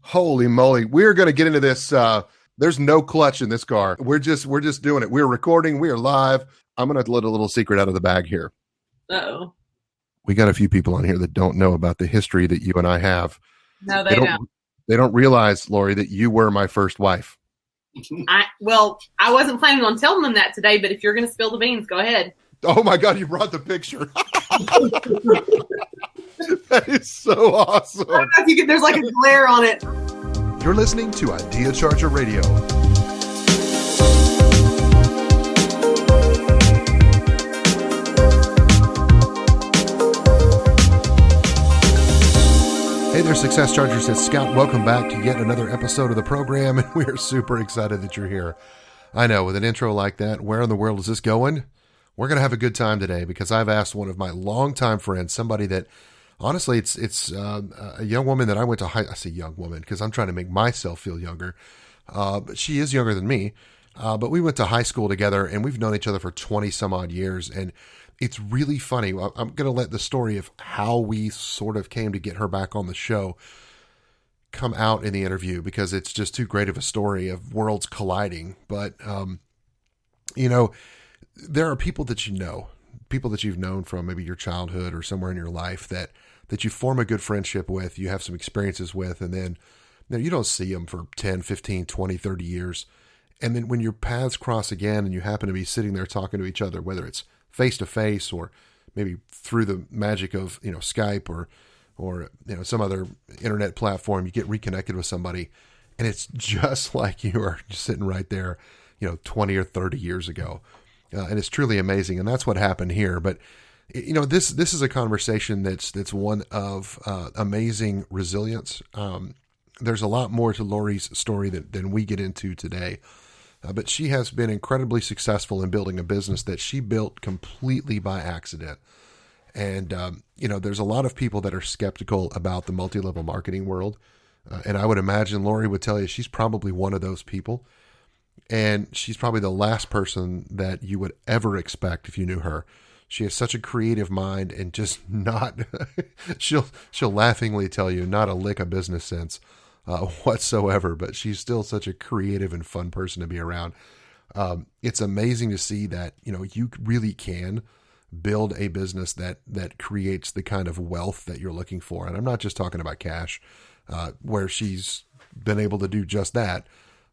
Holy moly. We're going to get into this. There's no clutch in this car. We're just doing it. We're recording. We are live. I'm going to let a little secret out of the bag here. Uh-oh. We got a few people on here that don't know about the history that you and I have. No, they don't. They don't realize, Lori, that you were my first wife. I wasn't planning on telling them that today, but if you're going to spill the beans, go ahead. Oh my God, you brought the picture. That is so awesome. I don't know if there's like a glare on it. You're listening to Idea Charger Radio. Hey there, Success Chargers. It's Scott. Welcome back to yet another episode of the program, and we are super excited that you're here. I know, with an intro like that, where in the world is this going? We're going to have a good time today because I've asked one of my longtime friends, somebody that, honestly, it's a young woman that I went to I say young woman because I'm trying to make myself feel younger. But she is younger than me. But we went to high school together, and we've known each other for 20 some odd years. And it's really funny. I'm going to let the story of how we sort of came to get her back on the show come out in the interview because it's just too great of a story of worlds colliding. But, there are people that people that you've known from maybe your childhood or somewhere in your life that you form a good friendship with, you have some experiences with, and then you don't see them for 10, 15, 20, 30 years. And then when your paths cross again and you happen to be sitting there talking to each other, whether it's face to face or maybe through the magic of, Skype or some other internet platform, you get reconnected with somebody and it's just like you are just sitting right there, 20 or 30 years ago. And it's truly amazing. And that's what happened here. But, this is a conversation that's one of amazing resilience. There's a lot more to Lori's story than we get into today. But she has been incredibly successful in building a business that she built completely by accident. And, there's a lot of people that are skeptical about the multi-level marketing world. And I would imagine Lori would tell you she's probably one of those people. And she's probably the last person that you would ever expect if you knew her. She has such a creative mind and just not, she'll laughingly tell you not a lick of business sense whatsoever, but she's still such a creative and fun person to be around. It's amazing to see that, you really can build a business that creates the kind of wealth that you're looking for. And I'm not just talking about cash, where she's been able to do just that,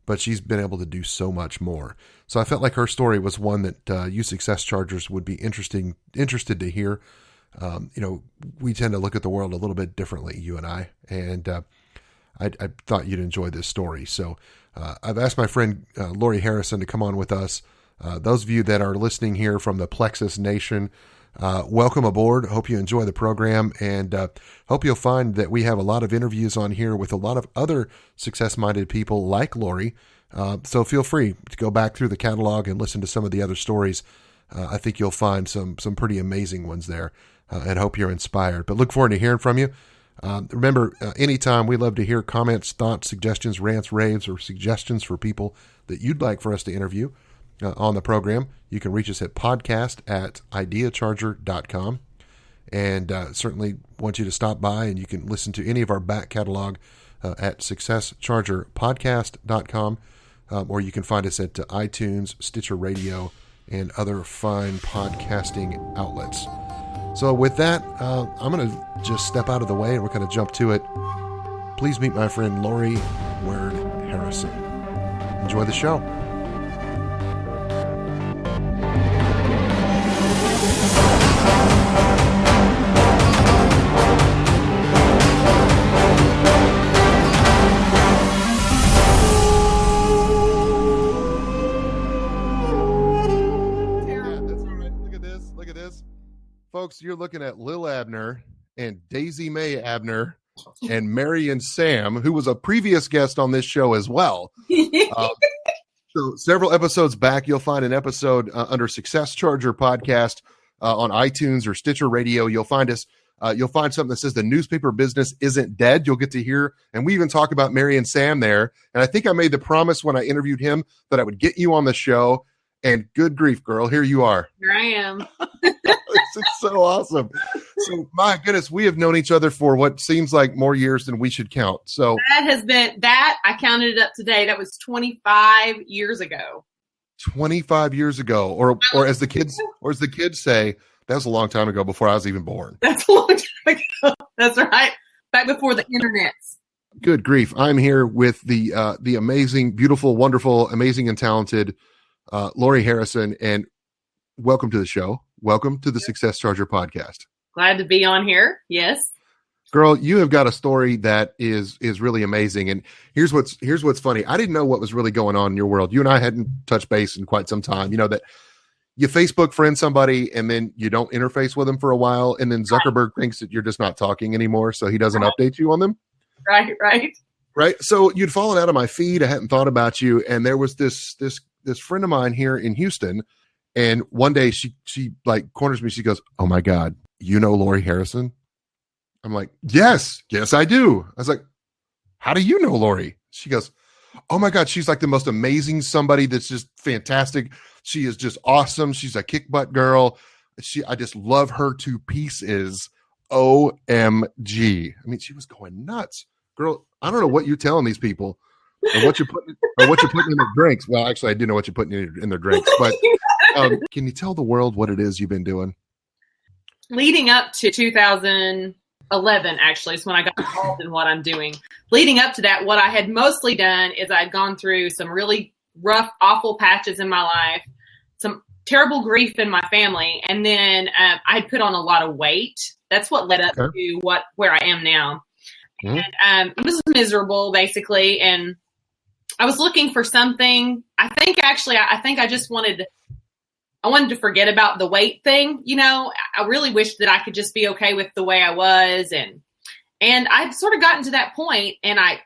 but she's been able to do so much more. So I felt like her story was one that you Success Chargers would be interested to hear. We tend to look at the world a little bit differently, you and I, and I thought you'd enjoy this story. So I've asked my friend Lori Harrison to come on with us. Those of you that are listening here from the Plexus Nation, welcome aboard. Hope you enjoy the program, and hope you'll find that we have a lot of interviews on here with a lot of other success-minded people like Lori. So feel free to go back through the catalog and listen to some of the other stories. I think you'll find some pretty amazing ones there, and hope you're inspired. But look forward to hearing from you. Remember, anytime, we love to hear comments, thoughts, suggestions, rants, raves, or suggestions for people that you'd like for us to interview on the program. You can reach us at podcast@ideacharger.com. And certainly want you to stop by, and you can listen to any of our back catalog at successchargerpodcast.com, or you can find us at iTunes, Stitcher Radio, and other fine podcasting outlets. So with that, I'm going to just step out of the way and we're going to jump to it. Please meet my friend Lori Word Harrison. Enjoy the show. Folks, you're looking at Lil Abner and Daisy Mae Abner and Mary and Sam, who was a previous guest on this show as well. So several episodes back, you'll find an episode under Success Charger Podcast on iTunes or Stitcher Radio. You'll find us. You'll find something that says the newspaper business isn't dead. You'll get to hear, and we even talk about Mary and Sam there. And I think I made the promise when I interviewed him that I would get you on the show. And good grief, girl, here you are. Here I am. It's so awesome. So my goodness, we have known each other for what seems like more years than we should count. So I counted it up today. That was 25 years ago. 25 years ago, or as the kids say, that was a long time ago before I was even born. That's a long time ago. That's right. Back before the internet. Good grief. I'm here with the amazing, beautiful, wonderful, amazing, and talented Lori Harrison, and welcome to the show. Welcome to the Success Charger podcast. Glad to be on here. Yes. Girl, you have got a story that is really amazing. And here's what's funny. I didn't know what was really going on in your world. You and I hadn't touched base in quite some time. You know that you Facebook friend somebody and then you don't interface with them for a while, and then Zuckerberg thinks that you're just not talking anymore, so he doesn't update you on them. Right. So you'd fallen out of my feed. I hadn't thought about you, and there was this friend of mine here in Houston, and one day she like corners me. She goes, "Oh my God, you know Lori Harrison?" I'm like, yes, I do. I was like, how do you know Lori? She goes, oh my God, she's like the most amazing somebody that's just fantastic. She is just awesome. She's a kick butt girl. I just love her to pieces. OMG. I mean, she was going nuts. Girl, I don't know what you're telling these people or what you're putting in their drinks. Well, actually, I do know what you're putting in their drinks, but can you tell the world what it is you've been doing? Leading up to 2011, actually, is when I got involved in what I'm doing. Leading up to that, what I had mostly done is I'd gone through some really rough, awful patches in my life, some terrible grief in my family, and then I'd put on a lot of weight. That's what led up to where I am now. Mm-hmm. And it was miserable, basically, and I was looking for something. I think I just wanted to forget about the weight thing. You know, I really wished that I could just be okay with the way I was. And I'd sort of gotten to that point, and I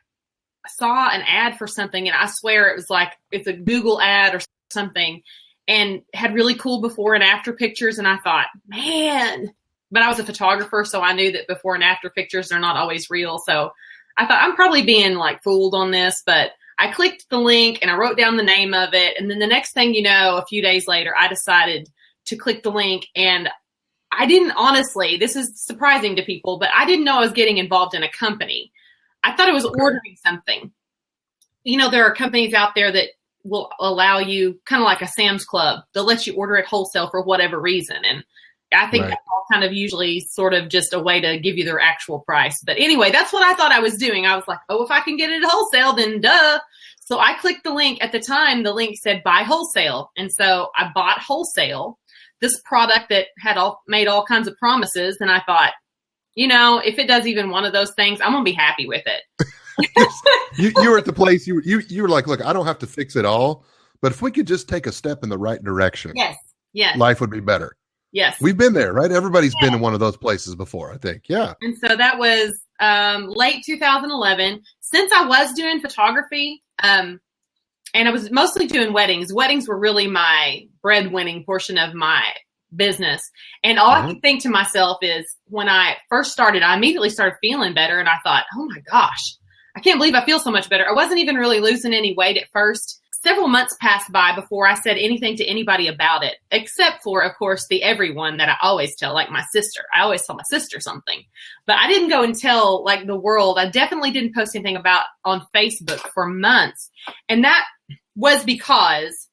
saw an ad for something, and I swear it was like, it's a Google ad or something, and had really cool before and after pictures. And I thought, man, but I was a photographer, so I knew that before and after pictures are not always real. So I thought, I'm probably being like fooled on this, but I clicked the link and I wrote down the name of it. And then the next thing you know, a few days later, I decided to click the link. And I didn't, honestly, this is surprising to people, but I didn't know I was getting involved in a company. I thought I was ordering something. You know, there are companies out there that will allow you, kind of like a Sam's Club. They'll let you order it wholesale for whatever reason. And I think that's all kind of usually sort of just a way to give you their actual price. But anyway, that's what I thought I was doing. I was like, oh, if I can get it wholesale, then duh. So I clicked the link. At the time, the link said buy wholesale. And so I bought wholesale, this product that had made all kinds of promises. And I thought, you know, if it does even one of those things, I'm going to be happy with it. you were at the place, you were like, look, I don't have to fix it all, but if we could just take a step in the right direction, yes, life would be better. Yes. We've been there, right? Everybody's been in one of those places before, I think. Yeah. And so that was late 2011. Since I was doing photography, and I was mostly doing weddings. Weddings were really my breadwinning portion of my business. And all I could think to myself is, when I first started, I immediately started feeling better. And I thought, oh my gosh, I can't believe I feel so much better. I wasn't even really losing any weight at first. Several months passed by before I said anything to anybody about it, except for, of course, the everyone that I always tell, like my sister. I always tell my sister something, but I didn't go and tell like the world. I definitely didn't post anything about on Facebook for months. And that was because,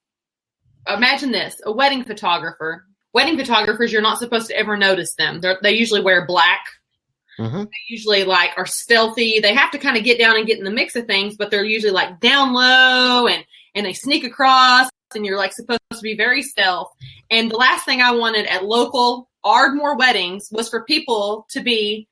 imagine this, a wedding photographer. Wedding photographers, you're not supposed to ever notice them. They usually wear black. Mm-hmm. They usually like are stealthy. They have to kind of get down and get in the mix of things, but they're usually like down low and they sneak across, and you're like supposed to be very stealth. And the last thing I wanted at local Ardmore weddings was for people to be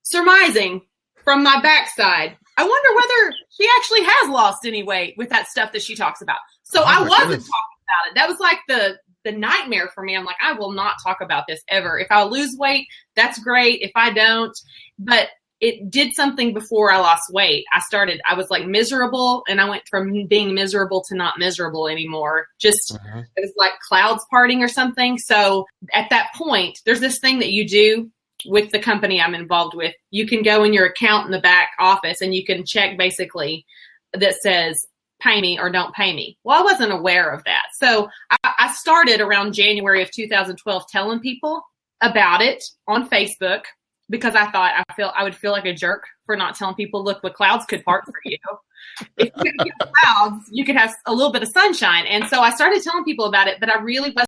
surmising from my backside. I wonder whether she actually has lost any weight with that stuff that she talks about. So I wasn't talking about it. That was like the nightmare for me. I'm like, I will not talk about this ever. If I lose weight, that's great. If I don't, but it did something before I lost weight. I was like miserable, and I went from being miserable to not miserable anymore. Just, it was like clouds parting or something. So at that point, there's this thing that you do with the company I'm involved with. You can go in your account in the back office and you can check basically that says, pay me or don't pay me. Well, I wasn't aware of that. So I started around January of 2012 telling people, about it on Facebook because I thought I would feel like a jerk for not telling people, look, the clouds could part for you. If you could get clouds, you could have a little bit of sunshine. And so I started telling people about it, but I really I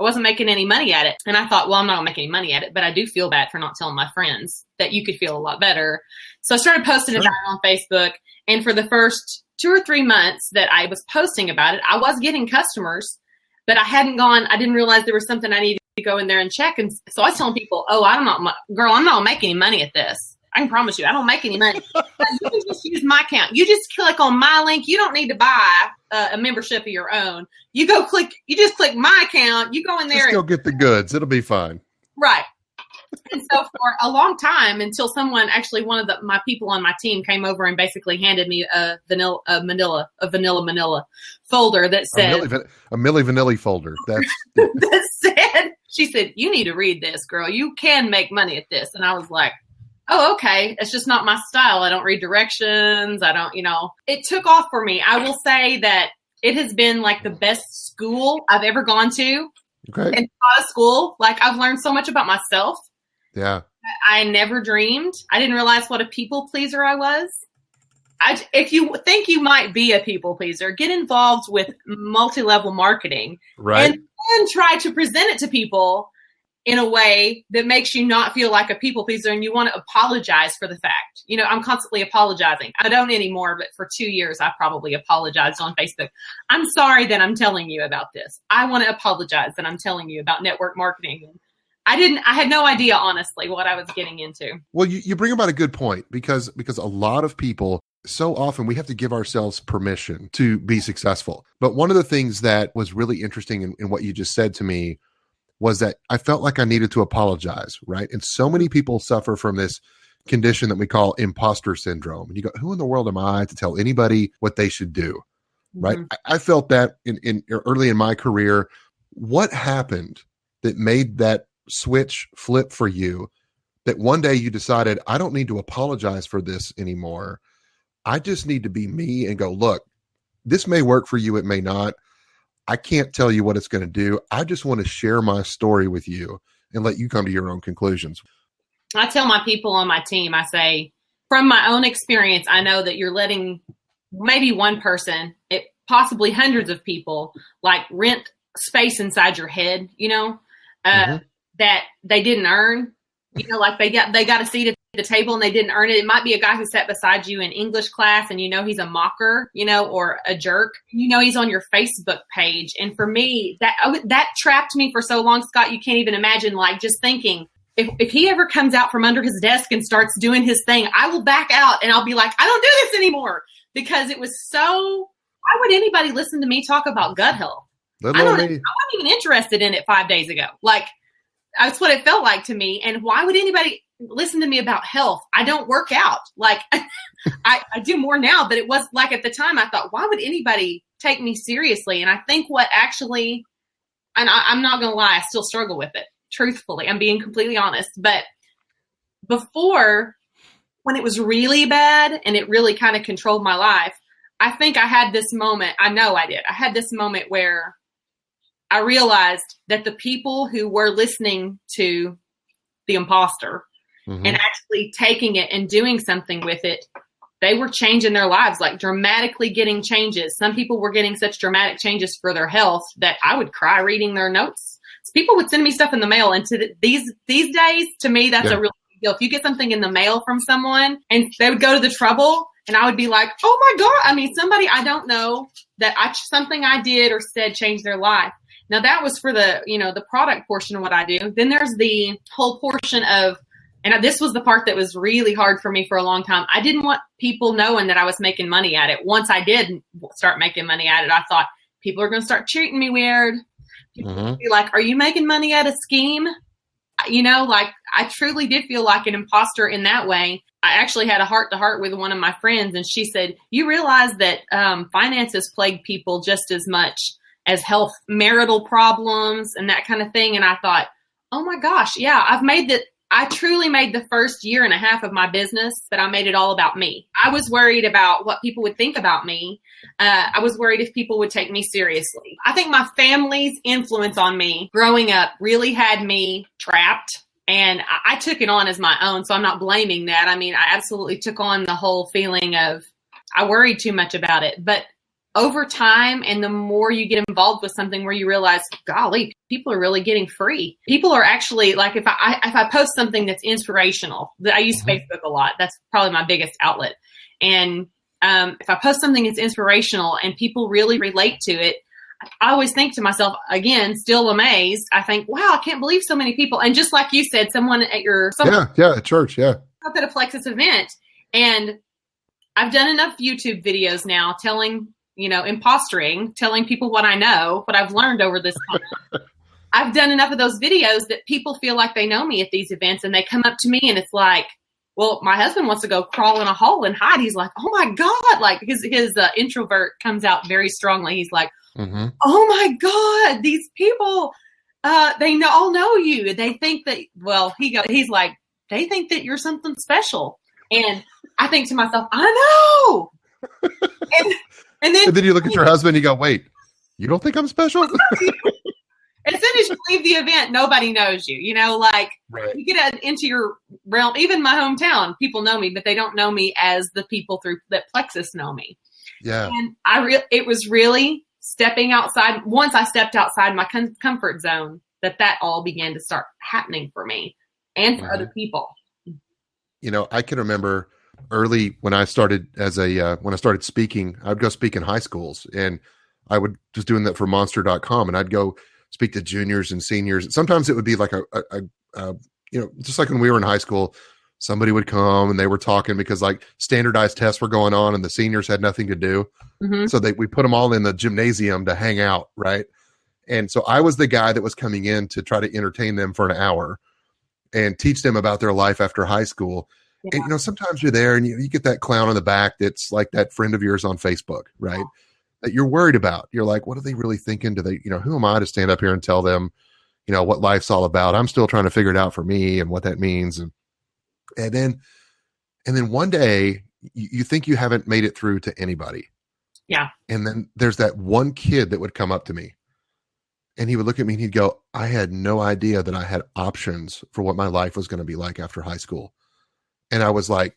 wasn't making any money at it. And I thought, well, I'm not going to make any money at it, but I do feel bad for not telling my friends that you could feel a lot better. So I started posting about it on Facebook. And for the first 2 or 3 months that I was posting about it, I was getting customers, but I didn't realize there was something I needed to go in there and check. And so I was telling people, I'm not going to make any money at this. I can promise you, I don't make any money. You can just use my account. You just click on my link. You don't need to buy a membership of your own. You just click my account. You go in there. Just go get the goods. It'll be fine. Right. And so for a long time, until someone, actually one of my people on my team came over and basically handed me a vanilla manila folder that said a Milli Vanilli folder. That said, she said, you need to read this, girl. You can make money at this. And I was like, oh, okay. It's just not my style. I don't read directions. It took off for me. I will say that it has been like the best school I've ever gone to. Okay. And out of school, like I've learned so much about myself. Yeah. I never dreamed. I didn't realize what a people pleaser I was. If you think you might be a people pleaser, get involved with multi-level marketing. Right. And try to present it to people in a way that makes you not feel like a people pleaser and you want to apologize for the fact. I'm constantly apologizing. I don't anymore, but for 2 years, I probably apologized on Facebook. I'm sorry that I'm telling you about this. I want to apologize that I'm telling you about network marketing. I had no idea, honestly, what I was getting into. Well, you bring about a good point because a lot of people, so often we have to give ourselves permission to be successful. But one of the things that was really interesting in what you just said to me was that I felt like I needed to apologize, right? And so many people suffer from this condition that we call imposter syndrome. And you go, who in the world am I to tell anybody what they should do, right? I felt that in early in my career. What happened that made that switch flip for you, that one day you decided, I don't need to apologize for this anymore. I just need to be me and go, look, this may work for you. It may not. I can't tell you what it's going to do. I just want to share my story with you and let you come to your own conclusions. I tell my people on my team, I say, from my own experience, I know that you're letting maybe one person, possibly hundreds of people, like rent space inside your head, that they didn't earn, like they got a seat at the table and they didn't earn it. It might be a guy who sat beside you in English class and he's a mocker, or a jerk. He's on your Facebook page. And for me, that trapped me for so long, Scott, you can't even imagine, like just thinking, if he ever comes out from under his desk and starts doing his thing, I will back out and I'll be like, I don't do this anymore, because it was so, why would anybody listen to me talk about gut health? I wasn't even interested in it 5 days ago. Like, that's what it felt like to me. And why would anybody listen to me about health? I don't work out. Like I do more now, but it was like at the time I thought, why would anybody take me seriously? And I think what actually, and I'm not going to lie, I still struggle with it. Truthfully, I'm being completely honest. But before, when it was really bad and it really kind of controlled my life, I think I had this moment. I know I did. I had this moment where I realized that the people who were listening to the imposter and actually taking it and doing something with it, they were changing their lives, like dramatically getting changes. Some people were getting such dramatic changes for their health that I would cry reading their notes. So people would send me stuff in the mail. And these days, to me, that's a really big deal. If you get something in the mail from someone and they would go to the trouble, and I would be like, oh my God, I mean, somebody I don't know that something I did or said changed their life. Now that was for the product portion of what I do. Then there's the whole portion of, and this was the part that was really hard for me for a long time. I didn't want people knowing that I was making money at it. Once I did start making money at it, I thought people are going to start treating me weird. People would be like, are you making money at a scheme? Like I truly did feel like an imposter in that way. I actually had a heart-to-heart with one of my friends, and she said, you realize that finances plague people just as much as health, marital problems, and that kind of thing. And I thought, oh my gosh, yeah, I've made I truly made the first year and a half of my business that I made it all about me. I was worried about what people would think about me. I was worried if people would take me seriously. I think my family's influence on me growing up really had me trapped. And I took it on as my own, so I'm not blaming that. I mean, I absolutely took on the whole feeling of I worried too much about it. But over time, and the more you get involved with something where you realize, golly, people are really getting free. People are actually, like, if I post something that's inspirational, I use Facebook a lot. That's probably my biggest outlet. And if I post something that's inspirational and people really relate to it, I always think to myself, again, still amazed. I think, wow, I can't believe so many people. And just like you said, someone at at church, up at a Plexus event. And I've done enough YouTube videos now telling people what I know, what I've learned over this time. I've done enough of those videos that people feel like they know me at these events, and they come up to me and it's like, well, my husband wants to go crawl in a hole and hide. He's like, oh my God. Like his introvert comes out very strongly. He's like, oh my God, these people, they all know you. They think that, well, he's like, they think that you're something special. And I think to myself, I know. And then you look at your husband and you go, wait, you don't think I'm special? As soon as you leave the event, nobody knows you. Right. You get into your realm. Even my hometown, people know me, but they don't know me as the people that Plexus know me. Yeah. And it was really stepping outside. Once I stepped outside my comfort zone, that all began to start happening for me and for other people. I can remember early when I started when I started speaking, I would go speak in high schools, and I would just doing that for monster.com, and I'd go speak to juniors and seniors. Sometimes it would be like just like when we were in high school, somebody would come and they were talking because like standardized tests were going on and the seniors had nothing to do. So we put them all in the gymnasium to hang out. Right. And so I was the guy that was coming in to try to entertain them for an hour and teach them about their life after high school. Yeah. And, sometimes you're there and you get that clown on the back that's like that friend of yours on Facebook, right? That you're worried about. You're like, what are they really thinking? Do they, who am I to stand up here and tell them, what life's all about? I'm still trying to figure it out for me and what that means. And then one day you think you haven't made it through to anybody. Yeah. And then there's that one kid that would come up to me and he would look at me and he'd go, I had no idea that I had options for what my life was going to be like after high school. And I was like,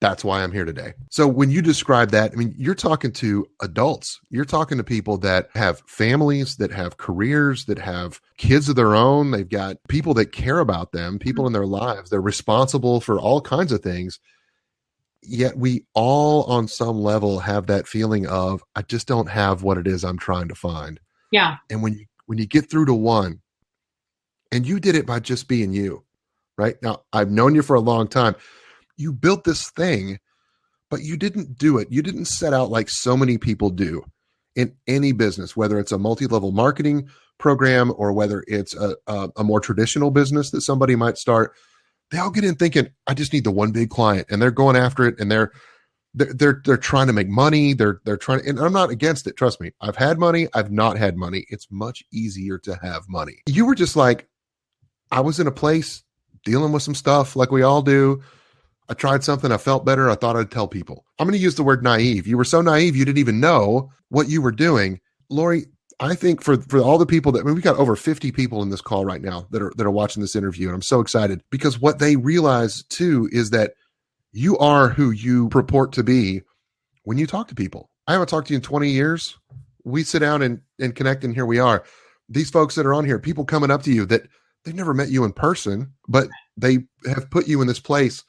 that's why I'm here today. So when you describe that, I mean, you're talking to adults. You're talking to people that have families, that have careers, that have kids of their own. They've got people that care about them, people in their lives. They're responsible for all kinds of things. Yet we all on some level have that feeling of, I just don't have what it is I'm trying to find. Yeah. And when you get through to one, and you did it by just being you, right? Now, I've known you for a long time. You built this thing, but you didn't do it. You didn't set out like so many people do in any business, whether it's a multi-level marketing program or whether it's a more traditional business that somebody might start. They all get in thinking, I just need the one big client, and they're going after it, and they're trying to make money. They're trying, and I'm not against it. Trust me. I've had money. I've not had money. It's much easier to have money. You were just like, I was in a place dealing with some stuff like we all do. I tried something. I felt better. I thought I'd tell people. I'm going to use the word naive. You were so naive, you didn't even know what you were doing. Lori, I think for all the people we've got over 50 people in this call right now that are watching this interview. And I'm so excited because what they realize too is that you are who you purport to be when you talk to people. I haven't talked to you in 20 years. We sit down and connect, and here we are. These folks that are on here, people coming up to you that they've never met you in person, but they have put you in this place.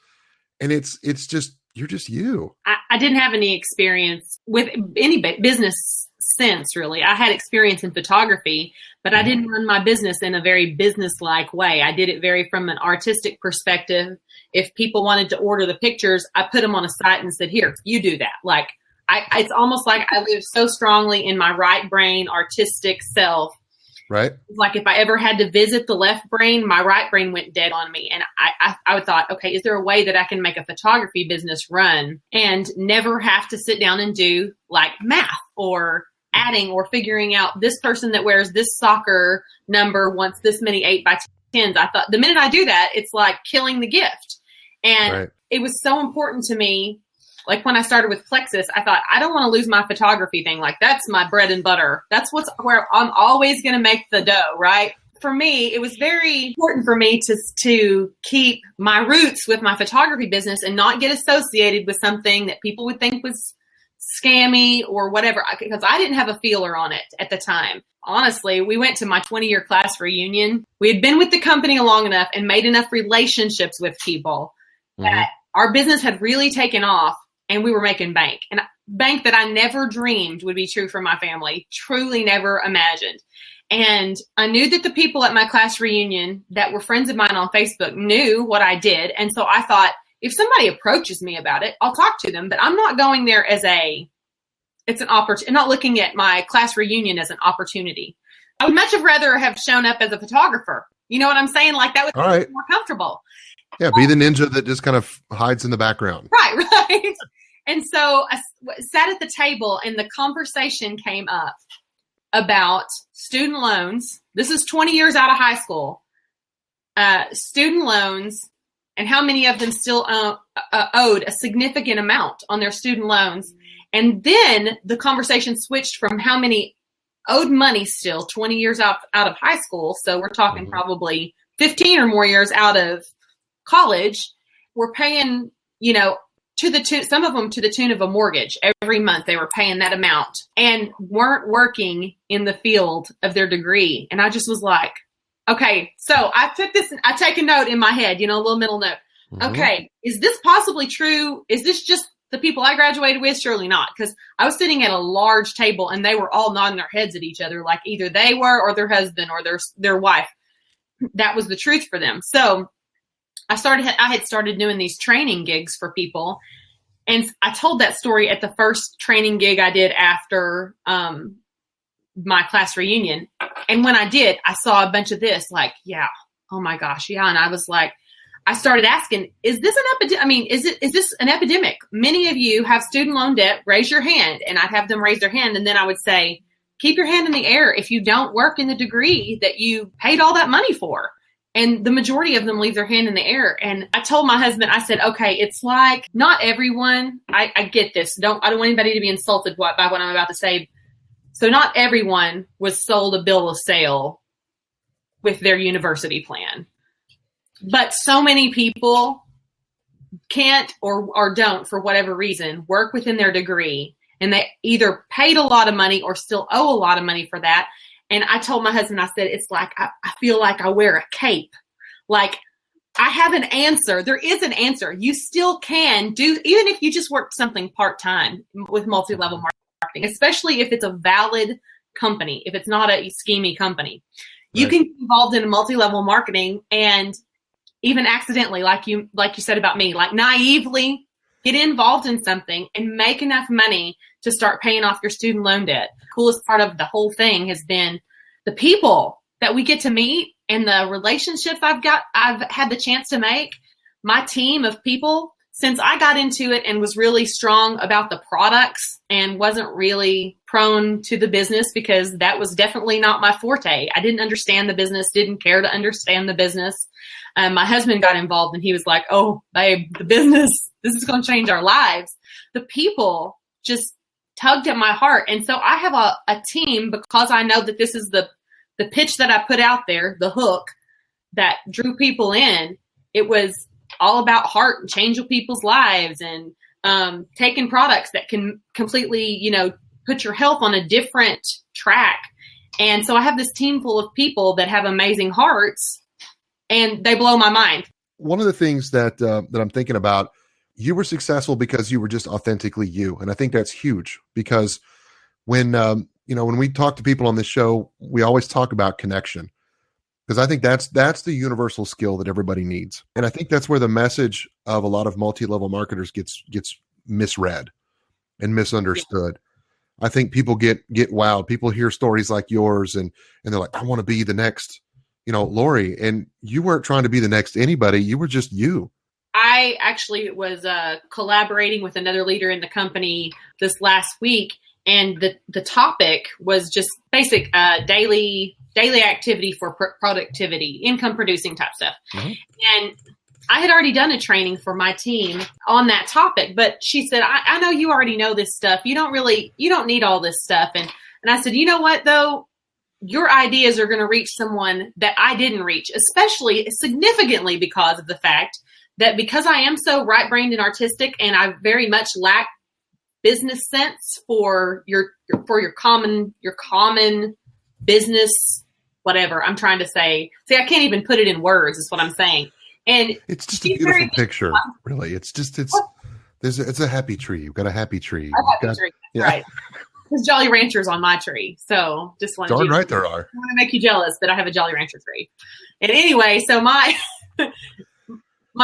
And it's just, you're just you. I didn't have any experience with any business sense, really. I had experience in photography, but I didn't run my business in a very business-like way. I did it very from an artistic perspective. If people wanted to order the pictures, I put them on a site and said, here, you do that. Like, it's almost like I live so strongly in my right brain, artistic self. Right. Like if I ever had to visit the left brain, my right brain went dead on me. And I thought, okay, is there a way that I can make a photography business run and never have to sit down and do like math or adding or figuring out this person that wears this soccer number wants this many 8x10 tens. I thought the minute I do that, it's like killing the gift. And Right. it was so important to me. Like when I started with Plexus, I thought, I don't want to lose my photography thing. Like that's my bread and butter. That's where I'm always going to make the dough, right? For me, it was very important for me to keep my roots with my photography business and not get associated with something that people would think was scammy or whatever, because I didn't have a feeler on it at the time. Honestly, we went to my 20-year class reunion. We had been with the company long enough and made enough relationships with people that our business had really taken off and we were making bank. And bank that I never dreamed would be true for my family, truly never imagined. And I knew that the people at my class reunion that were friends of mine on Facebook knew what I did. And so I thought, if somebody approaches me about it, I'll talk to them, but I'm not going there as it's an opportunity. I'm not looking at my class reunion as an opportunity. I would much have rather have shown up as a photographer. You know what I'm saying? Like that would be more comfortable. Yeah. Be the ninja that just kind of hides in the background. Right. And so I sat at the table and the conversation came up about student loans. This is 20 years out of high school. Student loans and how many of them still owed a significant amount on their student loans. And then the conversation switched from how many owed money still 20 years out of high school. So we're talking probably 15 or more years out of college. We're paying, some of them to the tune of a mortgage. Every month they were paying that amount and weren't working in the field of their degree. And I just was like, okay, so I take a note in my head, a little mental note. Okay, is this possibly true? Is this just the people I graduated with? Surely not, because I was sitting at a large table and they were all nodding their heads at each other like either they were or their husband or their wife. That was the truth for them. So I had started doing these training gigs for people. And I told that story at the first training gig I did after my class reunion. And when I did, I saw a bunch of this like, yeah, oh my gosh. Yeah. And I was like, I started asking, is this an epidemic? Many of you have student loan debt, raise your hand. And I'd have them raise their hand. And then I would say, keep your hand in the air if you don't work in the degree that you paid all that money for. And the majority of them leave their hand in the air. And I told my husband, I said, okay, it's like not everyone, I get this. I don't want anybody to be insulted by what I'm about to say. So not everyone was sold a bill of sale with their university plan. But so many people can't or don't, for whatever reason, work within their degree. And they either paid a lot of money or still owe a lot of money for that. And I told my husband, I said, it's like, I feel like I wear a cape. Like I have an answer. There is an answer. You still can do, even if you just work something part-time with multi-level marketing, especially if it's a valid company, if it's not a schemy company, you can get involved in a multi-level marketing and even accidentally, like you said about me, like naively get involved in something and make enough money to start paying off your student loan debt. Coolest part of the whole thing has been the people that we get to meet and the relationships I've had the chance to make. My team of people, since I got into it and was really strong about the products and wasn't really prone to the business because that was definitely not my forte. I didn't understand the business, didn't care to understand the business. My husband got involved and he was like, oh, babe, the business, this is going to change our lives. The people just tugged at my heart. And so I have a team because I know that this is the pitch that I put out there, the hook that drew people in. It was all about heart and changing people's lives and taking products that can completely, put your health on a different track. And so I have this team full of people that have amazing hearts and they blow my mind. One of the things that I'm thinking about, you were successful because you were just authentically you. And I think that's huge because when we talk to people on this show, we always talk about connection because I think that's the universal skill that everybody needs. And I think that's where the message of a lot of multi-level marketers gets misread and misunderstood. I think people get wowed. People hear stories like yours and they're like, I want to be the next, Lori. And you weren't trying to be the next anybody. You were just you. I actually was collaborating with another leader in the company this last week. And the topic was just basic daily daily activity for productivity, income producing type stuff. Mm-hmm. And I had already done a training for my team on that topic, but she said, I know you already know this stuff. You don't need all this stuff. And I said, you know what though? Your ideas are going to reach someone that I didn't reach, especially significantly because of the fact that because I am so right-brained and artistic and I very much lack business sense for your common business, whatever I'm trying to say. See, I can't even put it in words is what I'm saying. And it's just a beautiful picture, really. It's a happy tree. You've got a happy tree. Tree, yeah. Right. There's Jolly Ranchers on my tree. So just wanted darn right there are. I want to make you jealous that I have a Jolly Rancher tree. And anyway, so my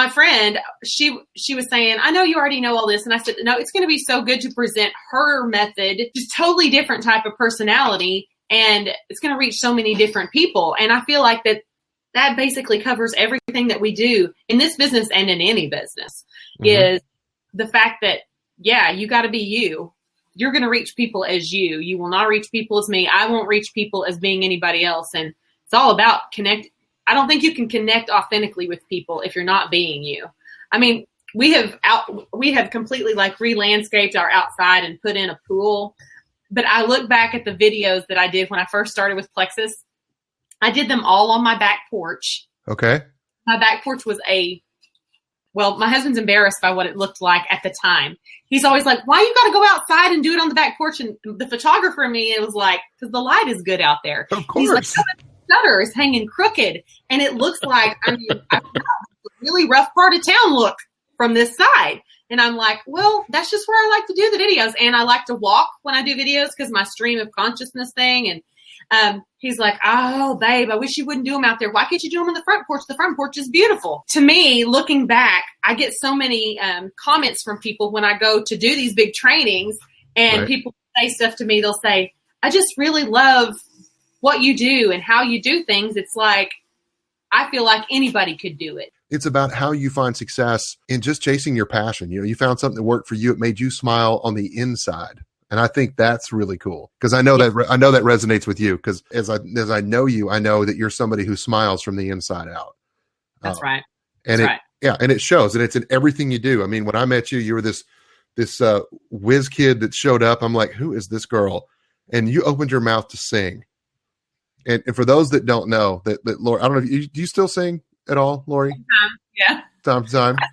friend, she was saying, I know you already know all this. And I said, no, it's going to be so good to present her method, just totally different type of personality. And it's going to reach so many different people. And I feel like that basically covers everything that we do in this business and in any business is the fact that, yeah, you got to be you. You're going to reach people as you. You will not reach people as me. I won't reach people as being anybody else. And it's all about connect. I don't think you can connect authentically with people if you're not being you. I mean, we have completely like re-landscaped our outside and put in a pool. But I look back at the videos that I did when I first started with Plexus. I did them all on my back porch. Okay. My back porch was my husband's embarrassed by what it looked like at the time. He's always like, why you got to go outside and do it on the back porch? And the photographer in me, it was like, because the light is good out there. Of course. He's like, oh, the shutter is hanging crooked. And it looks like, I mean, a really rough part of town look from this side. And I'm like, well, that's just where I like to do the videos. And I like to walk when I do videos because my stream of consciousness thing. And he's like, oh, babe, I wish you wouldn't do them out there. Why can't you do them on the front porch? The front porch is beautiful. To me, looking back, I get so many comments from people when I go to do these big trainings and people say stuff to me. They'll say, I just really love what you do and how you do things. It's like, I feel like anybody could do it. It's about how you find success in just chasing your passion. You know, you found something that worked for you. It made you smile on the inside. And I think that's really cool because I know that resonates with you because as I know you, I know that you're somebody who smiles from the inside out. That's right. And and it shows, and it's in everything you do. I mean, when I met you, you were this whiz kid that showed up. I'm like, who is this girl? And you opened your mouth to sing. And for those that don't know that Lori, I don't know, do you still sing at all, Lori? Yeah. Time to time. I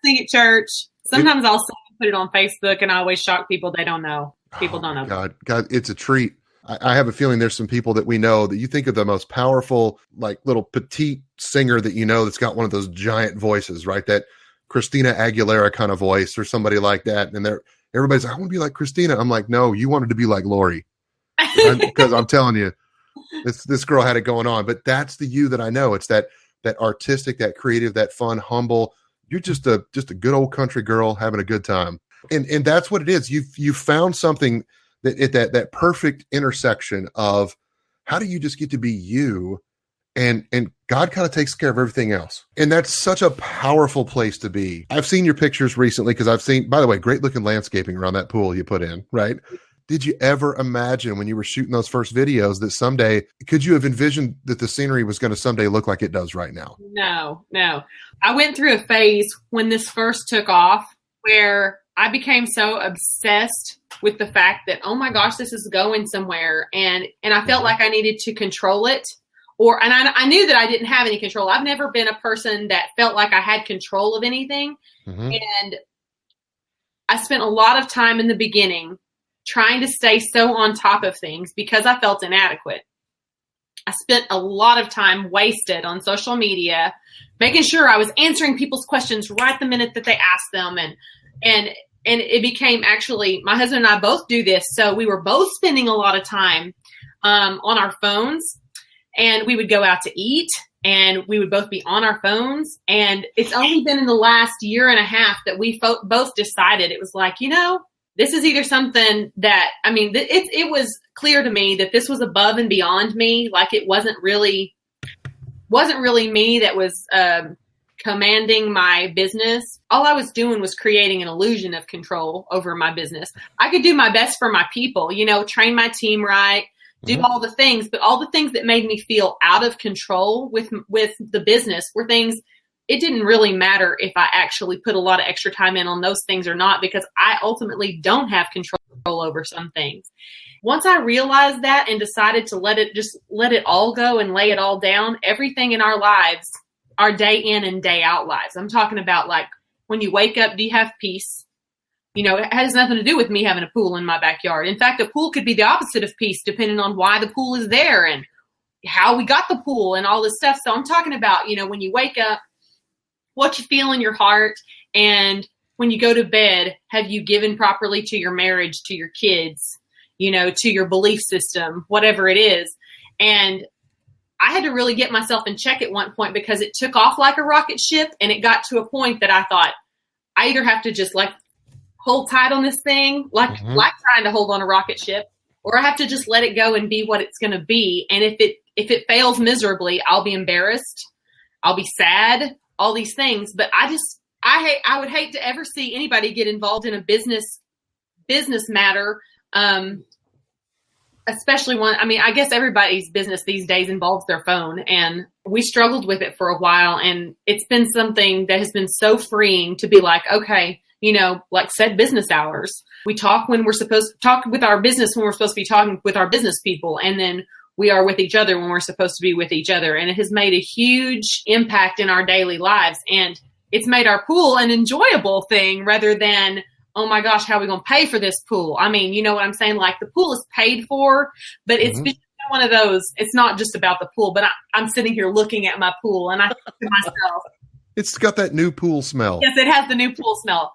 sing at church. Sometimes I'll sing and put it on Facebook, and I always shock people. They don't know. People don't know. God, it's a treat. I have a feeling there's some people that we know that you think of the most powerful, like little petite singer that you know that's got one of those giant voices, right? That Christina Aguilera kind of voice or somebody like that. And everybody's like, I want to be like Christina. I'm like, no, you wanted to be like Lori. Because I'm telling you, this girl had it going on. But that's the you that I know. It's that artistic, that creative, that fun, humble. You're just a good old country girl having a good time. And that's what it is. You found something that perfect intersection of how do you just get to be you, and God kind of takes care of everything else. And that's such a powerful place to be. I've seen your pictures recently because I've seen, by the way, great looking landscaping around that pool you put in, right? Did you ever imagine when you were shooting those first videos that someday, could you have envisioned that the scenery was going to someday look like it does right now? No. I went through a phase when this first took off where I became so obsessed with the fact that, oh my gosh, this is going somewhere. And I felt like I needed to control it. And I knew that I didn't have any control. I've never been a person that felt like I had control of anything. Mm-hmm. And I spent a lot of time in the beginning trying to stay so on top of things because I felt inadequate. I spent a lot of time wasted on social media, making sure I was answering people's questions right the minute that they asked them. And it became actually, my husband and I both do this. So we were both spending a lot of time on our phones, and we would go out to eat and we would both be on our phones. And it's only been in the last year and a half that we both decided it was like, this is either something that, it was clear to me that this was above and beyond me. Like it wasn't really me that was commanding my business. All I was doing was creating an illusion of control over my business. I could do my best for my people, train my team right, do all the things, but all the things that made me feel out of control with the business were things. It didn't really matter if I actually put a lot of extra time in on those things or not, because I ultimately don't have control over some things. Once I realized that and decided to let it all go and lay it all down, everything in our lives, our day in and day out lives. I'm talking about like when you wake up, do you have peace? You know, it has nothing to do with me having a pool in my backyard. In fact, a pool could be the opposite of peace depending on why the pool is there and how we got the pool and all this stuff. So I'm talking about, you know, when you wake up, what you feel in your heart, and when you go to bed, have you given properly to your marriage, to your kids, you know, to your belief system, whatever it is. And I had to really get myself in check at one point because it took off like a rocket ship, and it got to a point that I thought I either have to just like hold tight on this thing, like trying to hold on a rocket ship, or I have to just let it go and be what it's going to be. And if it fails miserably, I'll be embarrassed. I'll be sad. All these things, but I would hate to ever see anybody get involved in a business matter, especially one. I mean, I guess everybody's business these days involves their phone, and we struggled with it for a while, and it's been something that has been so freeing to be like, okay, you know, like set business hours. We talk when we're supposed to talk with our business when we're supposed to be talking with our business people, and then we are with each other when we're supposed to be with each other. And it has made a huge impact in our daily lives. And it's made our pool an enjoyable thing rather than, oh my gosh, how are we going to pay for this pool? I mean, you know what I'm saying? Like the pool is paid for, but it's been one of those, it's not just about the pool, but I'm sitting here looking at my pool and I think to myself, it's got that new pool smell. Yes, it has the new pool smell.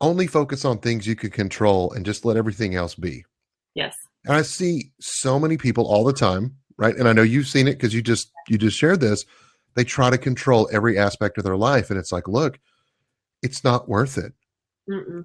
Only focus on things you can control and just let everything else be. Yes. And I see so many people all the time, right? And I know you've seen it because you just shared this. They try to control every aspect of their life. And it's like, look, it's not worth it.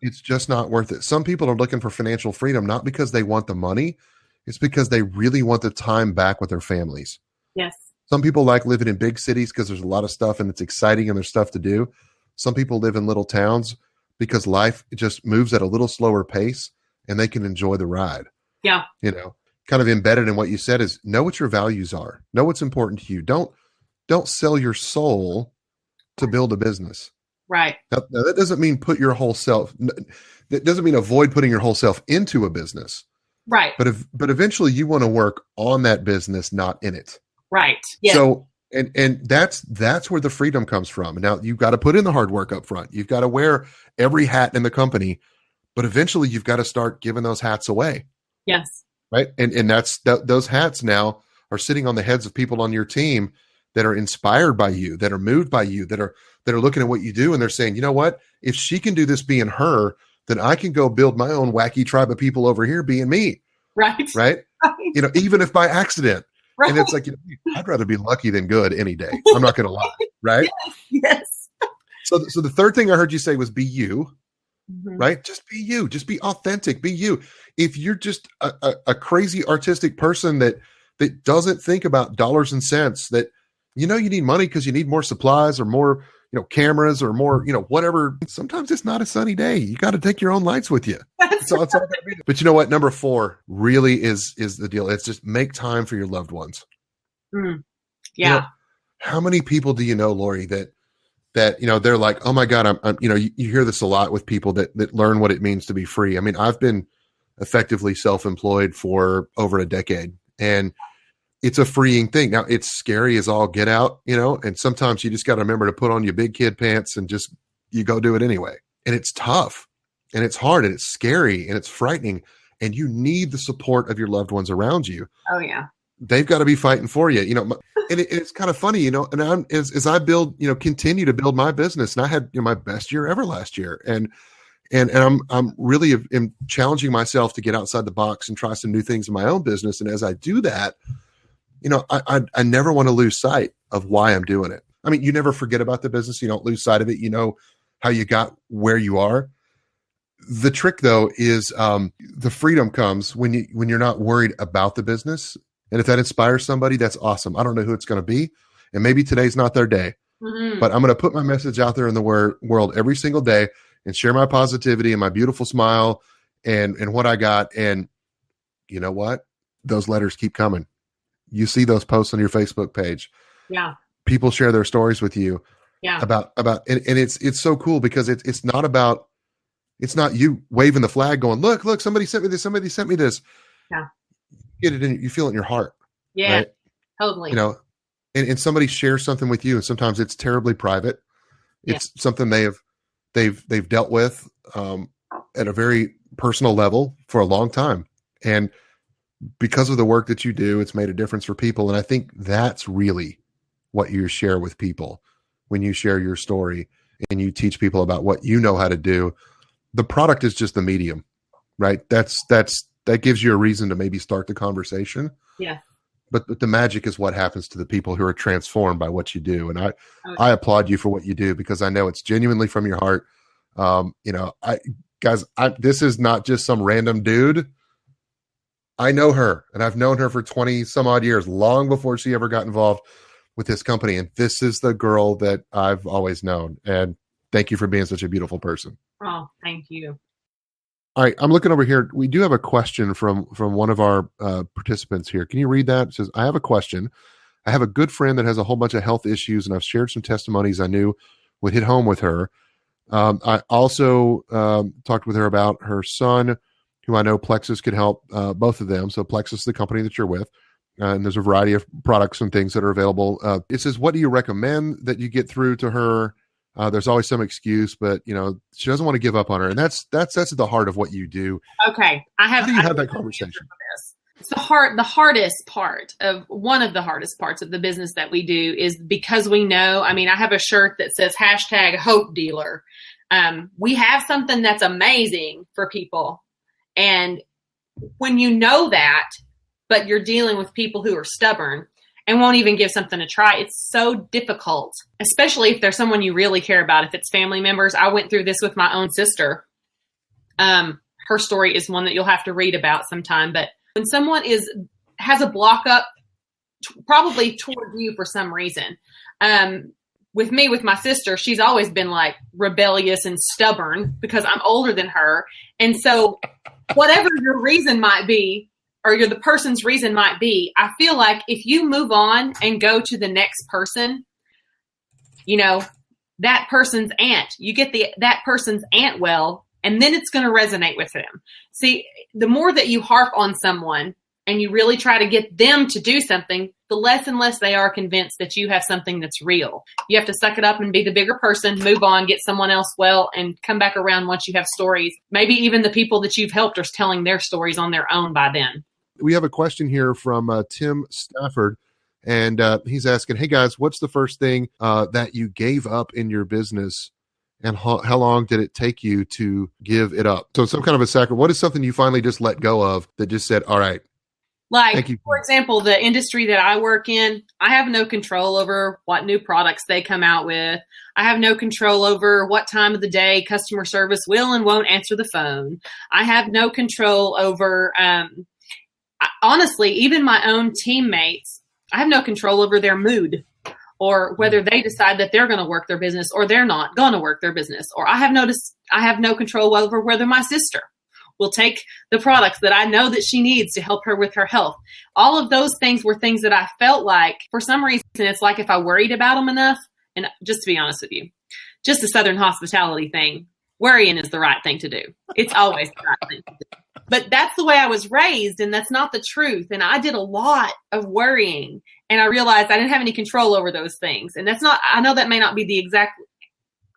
It's just not worth it. Some people are looking for financial freedom, not because they want the money. It's because they really want the time back with their families. Yes. Some people like living in big cities because there's a lot of stuff and it's exciting and there's stuff to do. Some people live in little towns because life just moves at a little slower pace and they can enjoy the ride. Yeah. You know, kind of embedded in what you said is know what your values are. Know what's important to you. Don't sell your soul to build a business. Right. Now that doesn't mean put your whole self. That doesn't mean avoid putting your whole self into a business. Right. But eventually you want to work on that business, not in it. Right. Yeah. So, and that's where the freedom comes from. Now you've got to put in the hard work up front. You've got to wear every hat in the company, but eventually you've got to start giving those hats away. Yes. Right. And those hats now are sitting on the heads of people on your team that are inspired by you, that are moved by you, that are looking at what you do. And they're saying, you know what, if she can do this being her, then I can go build my own wacky tribe of people over here being me. Right. Right. You know, even if by accident. Right. And it's like, you know, I'd rather be lucky than good any day. I'm not going to lie. Right. Yes. So the third thing I heard you say was be you. Right? Just be you. Just be authentic. Be you. If you're just a crazy artistic person that doesn't think about dollars and cents, that, you know, you need money because you need more supplies or more, you know, cameras or more, you know, whatever. Sometimes it's not a sunny day. You got to take your own lights with you. It's all gotta be. But you know what? Number 4 really is the deal. It's just make time for your loved ones. Yeah. You know, how many people do you know, Lori, that, you know, they're like, oh my God, I'm you know, you hear this a lot with people that learn what it means to be free. I mean, I've been effectively self-employed for over a decade, and it's a freeing thing. Now it's scary as all get out, you know, and sometimes you just got to remember to put on your big kid pants and just, you go do it anyway. And it's tough and it's hard and it's scary and it's frightening, and you need the support of your loved ones around you. Oh yeah. They've got to be fighting for you, you know. And it's kind of funny, you know, and as I build, you know, continue to build my business, and I had, you know, my best year ever last year. And I'm really am challenging myself to get outside the box and try some new things in my own business. And as I do that, you know, I never want to lose sight of why I'm doing it. I mean, you never forget about the business. You don't lose sight of it. You know how you got where you are. The trick though is the freedom comes when you're not worried about the business. And if that inspires somebody, that's awesome. I don't know who it's going to be. And maybe today's not their day, but I'm going to put my message out there in the world every single day and share my positivity and my beautiful smile and what I got. And you know what? those letters keep coming. You see those posts on your Facebook page. Yeah. People share their stories with you. Yeah. About and it's so cool because it's not you waving the flag going, look, somebody sent me this. Yeah. You get it in, you feel it in your heart. Yeah. Right? Totally. You know, and somebody shares something with you, and sometimes it's terribly private. It's something they've dealt with at a very personal level for a long time. And because of the work that you do, it's made a difference for people. And I think that's really what you share with people when you share your story and you teach people about what you know how to do. The product is just the medium, right? That gives you a reason to maybe start the conversation. Yeah. But the magic is what happens to the people who are transformed by what you do. And I applaud you for what you do because I know it's genuinely from your heart. This is not just some random dude. I know her, and I've known her for 20 some odd years, long before she ever got involved with this company. And this is the girl that I've always known. And thank you for being such a beautiful person. Oh, thank you. All right. I'm looking over here. We do have a question from one of our participants here. Can you read that? It says, I have a question. I have a good friend that has a whole bunch of health issues, and I've shared some testimonies I knew would hit home with her. I also talked with her about her son, who I know Plexus could help both of them. So Plexus, the company that you're with, and there's a variety of products and things that are available. It says, what do you recommend that you get through to her? There's always some excuse, but she doesn't want to give up on her, and that's at the heart of what you do. Okay, How do you have that conversation? It's the hardest part of one of the hardest parts of the business that we do is because we know. I mean, I have a shirt that says #Hope Dealer. We have something that's amazing for people, and when you know that, but you're dealing with people who are stubborn and won't even give something a try. It's so difficult, especially if there's someone you really care about. If it's family members, I went through this with my own sister. Her story is one that you'll have to read about sometime. But when someone has a block up, probably toward you for some reason, with my sister, she's always been like rebellious and stubborn because I'm older than her. And so whatever your reason might be, or the person's reason might be, I feel like if you move on and go to the next person, that person's aunt, you get that person's aunt well, and then it's going to resonate with them. See, the more that you harp on someone and you really try to get them to do something, the less and less they are convinced that you have something that's real. You have to suck it up and be the bigger person, move on, get someone else well, and come back around once you have stories. Maybe even the people that you've helped are telling their stories on their own by then. We have a question here from Tim Stafford, and he's asking, hey guys, what's the first thing that you gave up in your business, and how long did it take you to give it up? So some kind of a sacrifice. What is something you finally just let go of that just said, all right, like, thank you. For example, the industry that I work in, I have no control over what new products they come out with. I have no control over what time of the day customer service will and won't answer the phone. I have no control over honestly, even my own teammates, I have no control over their mood or whether they decide that they're going to work their business or they're not going to work their business. Or I have no control over whether my sister will take the products that I know that she needs to help her with her health. All of those things were things that I felt like, for some reason, it's like if I worried about them enough, and just to be honest with you, just a Southern hospitality thing, worrying is the right thing to do. It's always the right thing to do. But that's the way I was raised, and that's not the truth. And I did a lot of worrying, and I realized I didn't have any control over those things. And I know that may not be the exact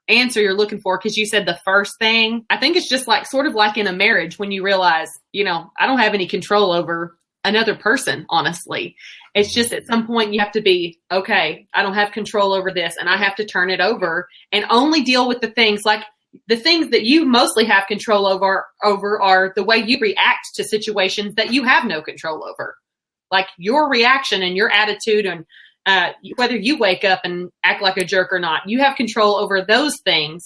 answer you're looking for because you said the first thing. I think it's just sort of like in a marriage when you realize, I don't have any control over another person, honestly. It's just at some point you have to be, okay, I don't have control over this, and I have to turn it over and only deal with the things the things that you mostly have control over are the way you react to situations that you have no control over. Like your reaction and your attitude and whether you wake up and act like a jerk or not, you have control over those things,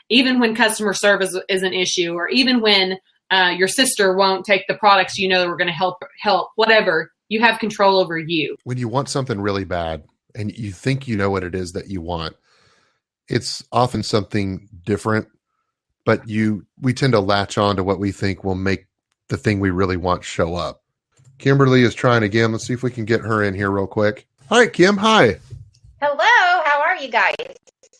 even when customer service is an issue or even when your sister won't take the products are going to help, whatever. You have control over you. When you want something really bad and you think you know what it is that you want, it's often something different, but we tend to latch on to what we think will make the thing we really want show up. Kimberly is trying again. Let's see if we can get her in here real quick. All right, Kim. Hi. Hello, how are you guys?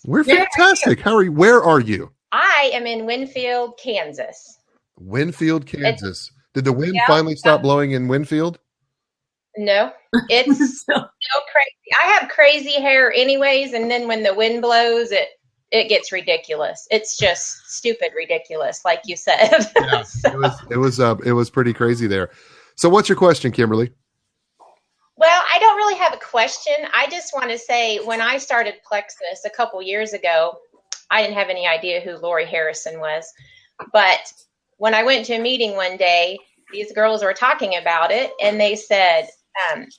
We're fantastic. How are you? Where are you? I am in Winfield, Kansas. Winfield, Kansas. Did the wind finally stop blowing in Winfield? No, it's so crazy. I have crazy hair anyways, and then when the wind blows, it gets ridiculous. It's just stupid ridiculous, like you said. Yeah, it was pretty crazy there. So what's your question, Kimberly? Well, I don't really have a question. I just want to say when I started Plexus a couple years ago, I didn't have any idea who Lori Harrison was. But when I went to a meeting one day, these girls were talking about it, and they said,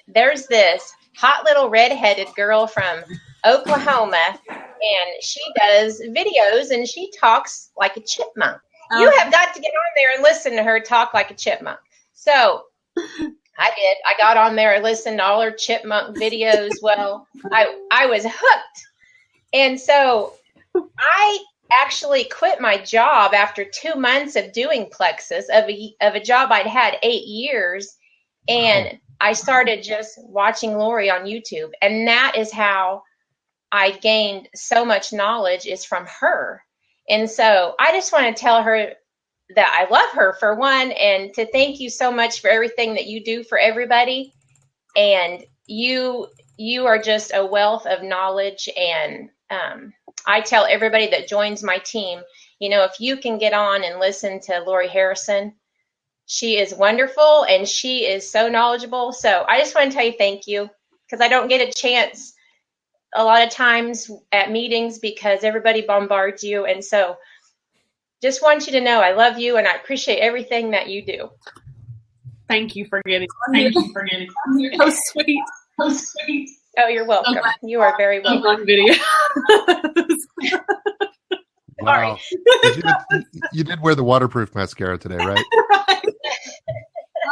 there's this hot little redheaded girl from Oklahoma, and she does videos, and she talks like a chipmunk. You have got to get on there and listen to her talk like a chipmunk. So I did. I got on there and listened to all her chipmunk videos. Well, I was hooked. And so I actually quit my job after 2 months of doing Plexus, of a job I'd had 8 years. And I started just watching Lori on YouTube. And that is how I gained so much knowledge, is from her. And so I just want to tell her that I love her, for one, and to thank you so much for everything that you do for everybody. And you are just a wealth of knowledge. And I tell everybody that joins my team, if you can get on and listen to Lori Harrison, she is wonderful and she is so knowledgeable. So I just want to tell you thank you, because I don't get a chance a lot of times at meetings because everybody bombards you. And so just want you to know I love you and I appreciate everything that you do. Thank you for getting. You're so sweet. So sweet. Oh, you're welcome. You are very welcome. On video. Wow. You did wear the waterproof mascara today, right? Right.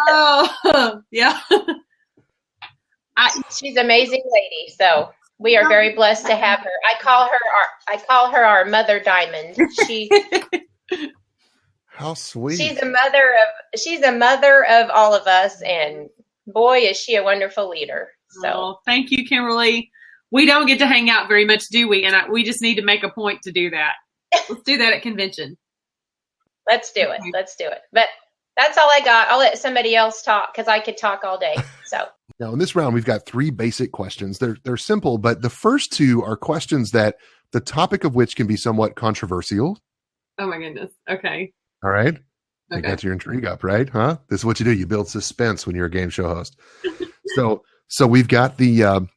Oh, yeah. She's an amazing lady. So we are very blessed to have her. I call her our mother diamond. How sweet. She's a mother of all of us, and boy, is she a wonderful leader. So thank you, Kimberly. We don't get to hang out very much, do we? And we just need to make a point to do that. Let's do that at convention. Let's do it. Let's do it. But that's all I got. I'll let somebody else talk because I could talk all day. So now in this round, we've got 3 basic questions. They're simple, but the first 2 are questions that the topic of which can be somewhat controversial. Oh my goodness. Okay. All right. Okay. That's your intrigue up, right? Huh? This is what you do. You build suspense when you're a game show host. So we've got the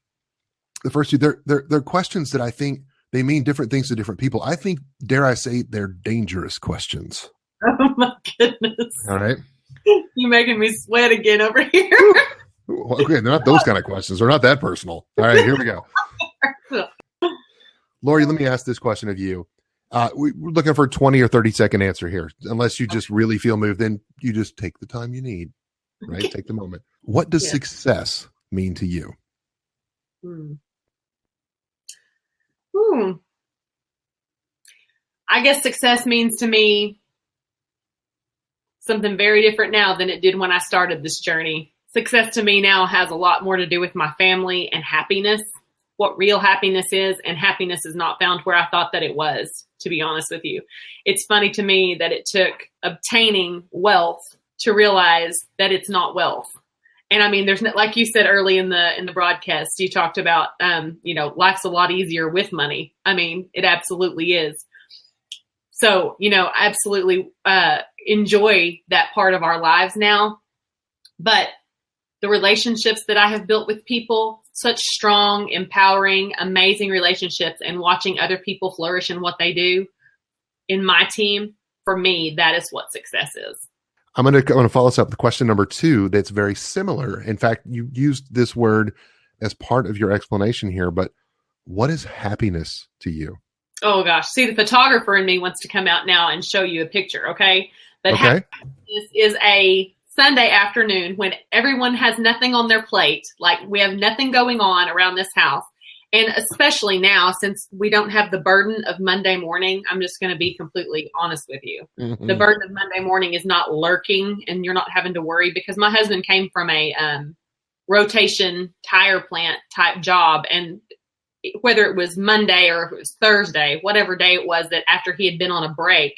first 2. They're questions that I think they mean different things to different people. I think, dare I say, they're dangerous questions. Oh my goodness. All right. You're making me sweat again over here. Okay, they're not those kind of questions. They're not that personal. All right, here we go. Lori, let me ask this question of you. We're looking for a 20 or 30-second answer here. Unless you just really feel moved, then you just take the time you need, right? Okay. Take the moment. What does success mean to you? I guess success means to me something very different now than it did when I started this journey. Success to me now has a lot more to do with my family and happiness, what real happiness is, and happiness is not found where I thought that it was, to be honest with you. It's funny to me that it took obtaining wealth to realize that it's not wealth. And I mean, there's no, like you said early in the broadcast, you talked about, life's a lot easier with money. I mean, it absolutely is. So, absolutely enjoy that part of our lives now. But the relationships that I have built with people, such strong, empowering, amazing relationships, and watching other people flourish in what they do in my team, for me, that is what success is. I'm going to follow us up with question number 2 that's very similar. In fact, you used this word as part of your explanation here, but what is happiness to you? Oh gosh. See, the photographer in me wants to come out now and show you a picture. Okay. But okay. Happiness is a Sunday afternoon when everyone has nothing on their plate. Like we have nothing going on around this house. And especially now, since we don't have the burden of Monday morning, I'm just going to be completely honest with you. Mm-hmm. The burden of Monday morning is not lurking, and you're not having to worry, because my husband came from a rotation tire plant type job. And whether it was Monday or if it was Thursday, whatever day it was, that after he had been on a break,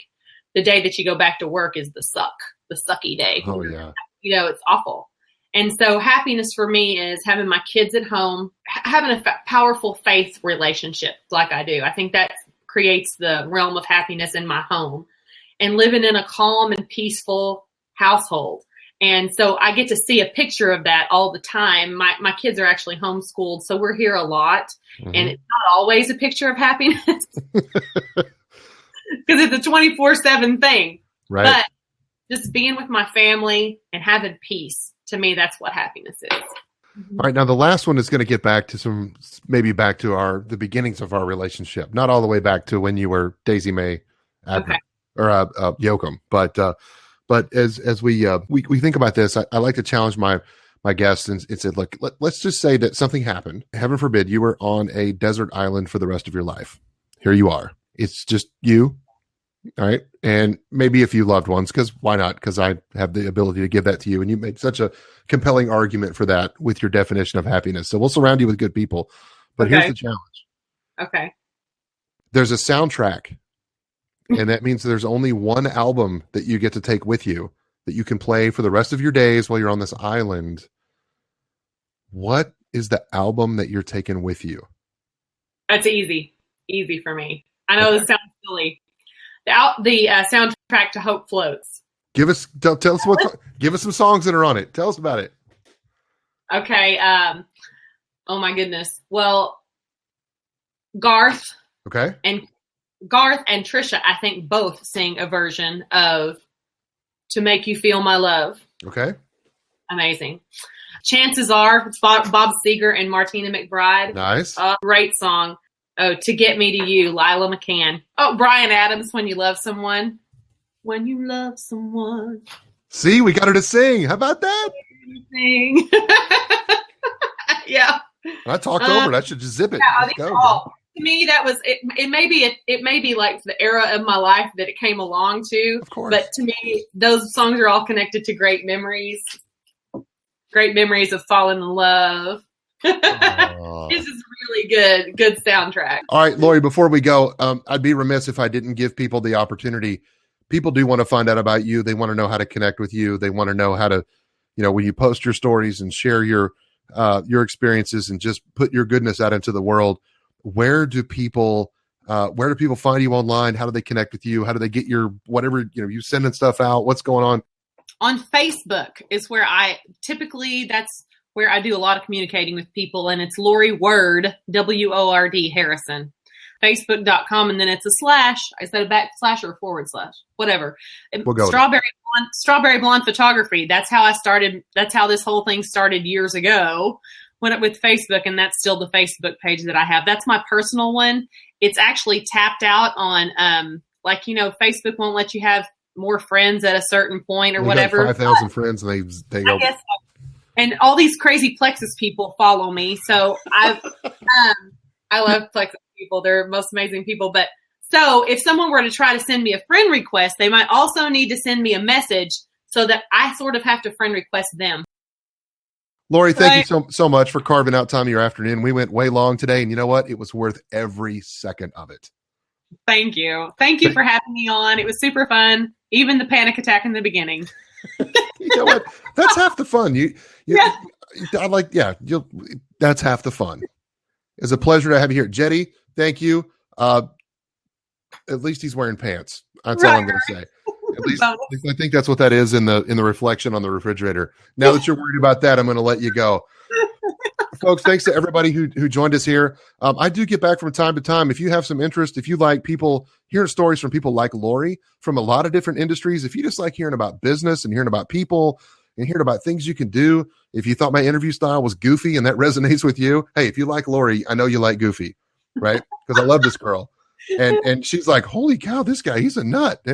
the day that you go back to work is the sucky day. Oh, yeah. It's awful. And so happiness for me is having my kids at home, having a powerful faith relationship like I do. I think that creates the realm of happiness in my home, and living in a calm and peaceful household. And so I get to see a picture of that all the time. My kids are actually homeschooled, so we're here a lot. Mm-hmm. And it's not always a picture of happiness because it's a 24/7 thing. Right. But just being with my family and having peace, to me, that's what happiness is. All right. Now, the last one is going to get back to the beginnings of our relationship, not all the way back to when you were Daisy Mae Abner, or Yoakum. But as we think about this, I like to challenge my guests and said, look, let's just say that something happened. Heaven forbid, you were on a desert island for the rest of your life. Here you are. It's just you. All right. And maybe a few loved ones, because why not? Because I have the ability to give that to you. And you make such a compelling argument for that with your definition of happiness. So we'll surround you with good people. But here's the challenge. Okay. There's a soundtrack. And that means there's only one album that you get to take with you that you can play for the rest of your days while you're on this island. What is the album that you're taking with you? That's easy for me. I know this sounds silly. The soundtrack to Hope Floats. Tell us give us some songs that are on it. Tell us about it. Okay. Oh my goodness. Well, Garth. Okay. And Trisha, I think both sing a version of To Make You Feel My Love. Okay. Amazing. Chances Are, it's Bob Seger and Martina McBride. Nice. Great song. Oh, To Get Me to You, Lila McCann. Oh, Bryan Adams, When You Love Someone. When You Love Someone. See, we got her to sing. How about that? Sing. Yeah. I talked over it. I should just zip it. Yeah, Let's go. To me, that was it. It may be like the era of my life that it came along to. Of course. But to me, those songs are all connected to great memories of falling in love. This is really good soundtrack. All right, Lori, before we go, I'd be remiss if I didn't give people the opportunity. People do want to find out about you. They want to know how to connect with you. They want to know how to, when you post your stories and share your experiences and just put your goodness out into the world. Where do people find you online? How do they connect with you? How do they get your whatever, you sending stuff out? What's going on? On Facebook is where that's where I do a lot of communicating with people, and it's Lori Word, WORD Harrison. Facebook.com, and then it's a slash. I said a backslash or a / whatever. We'll go Strawberry Blonde Photography. That's how I started. That's how this whole thing started years ago. Went up with Facebook, and that's still the Facebook page that I have. That's my personal one. It's actually tapped out on, Facebook won't let you have more friends at a certain point or whatever. 5,000 friends, and they go. I guess so. And all these crazy Plexus people follow me, so I love Plexus people. They're the most amazing people. But so if someone were to try to send me a friend request, they might also need to send me a message so that I sort of have to friend request them. Lori, thank you so much for carving out time of your afternoon. We went way long today, and you know what? It was worth every second of it. Thank you. Thank you for having me on. It was super fun. Even the panic attack in the beginning. You know what? That's half the fun. That's half the fun. It's a pleasure to have you here. Jetty, thank you. At least he's wearing pants. That's all I'm going to say. At least I think that's what that is in the reflection on the refrigerator. Now that you're worried about that, I'm going to let you go. Folks, thanks to everybody who joined us here. I do get back from time to time. If you have some interest, if you like people hearing stories from people like Lori from a lot of different industries, if you just like hearing about business and hearing about people and hearing about things you can do, if you thought my interview style was goofy and that resonates with you, hey, if you like Lori, I know you like goofy, right? Because I love this girl. And she's like, holy cow, this guy, he's a nut.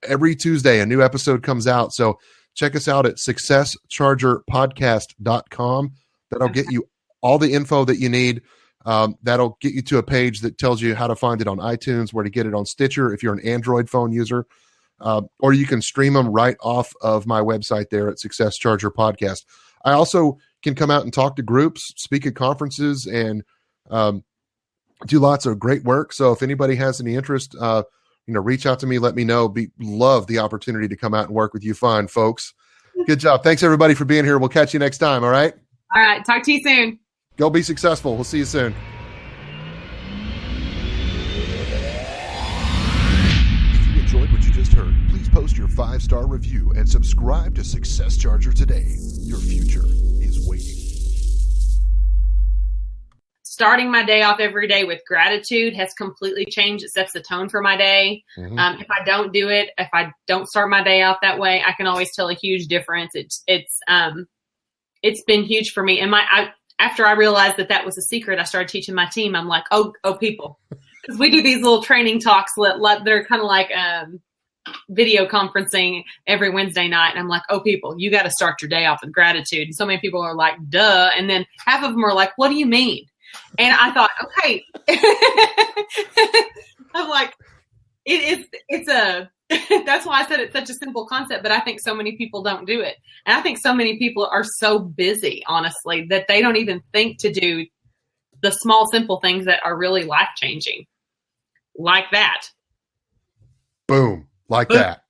Every Tuesday, a new episode comes out. So check us out at successchargerpodcast.com. That'll get you all the info that you need. That'll get you to a page that tells you how to find it on iTunes, where to get it on Stitcher if you're an Android phone user, or you can stream them right off of my website there at Success Charger Podcast. I also can come out and talk to groups, speak at conferences, and do lots of great work. So if anybody has any interest, reach out to me, let me know. Love the opportunity to come out and work with you fine folks. Good job. Thanks everybody for being here. We'll catch you next time. All right. All right. Talk to you soon. Go be successful. We'll see you soon. If you enjoyed what you just heard, please post your 5-star review and subscribe to Success Charger today. Your future is waiting. Starting my day off every day with gratitude has completely changed. It sets the tone for my day. Mm-hmm. If I don't do it, if I don't start my day off that way, I can always tell a huge difference. It's been huge for me. And after I realized that was a secret, I started teaching my team. I'm like, oh, people, because we do these little training talks that are kind of like video conferencing every Wednesday night. And I'm like, oh, people, you got to start your day off with gratitude. And so many people are like, duh. And then half of them are like, what do you mean? And I thought, okay, I'm like, that's why I said it's such a simple concept, but I think so many people don't do it. And I think so many people are so busy, honestly, that they don't even think to do the small, simple things that are really life-changing. Like that. Boom. Like that.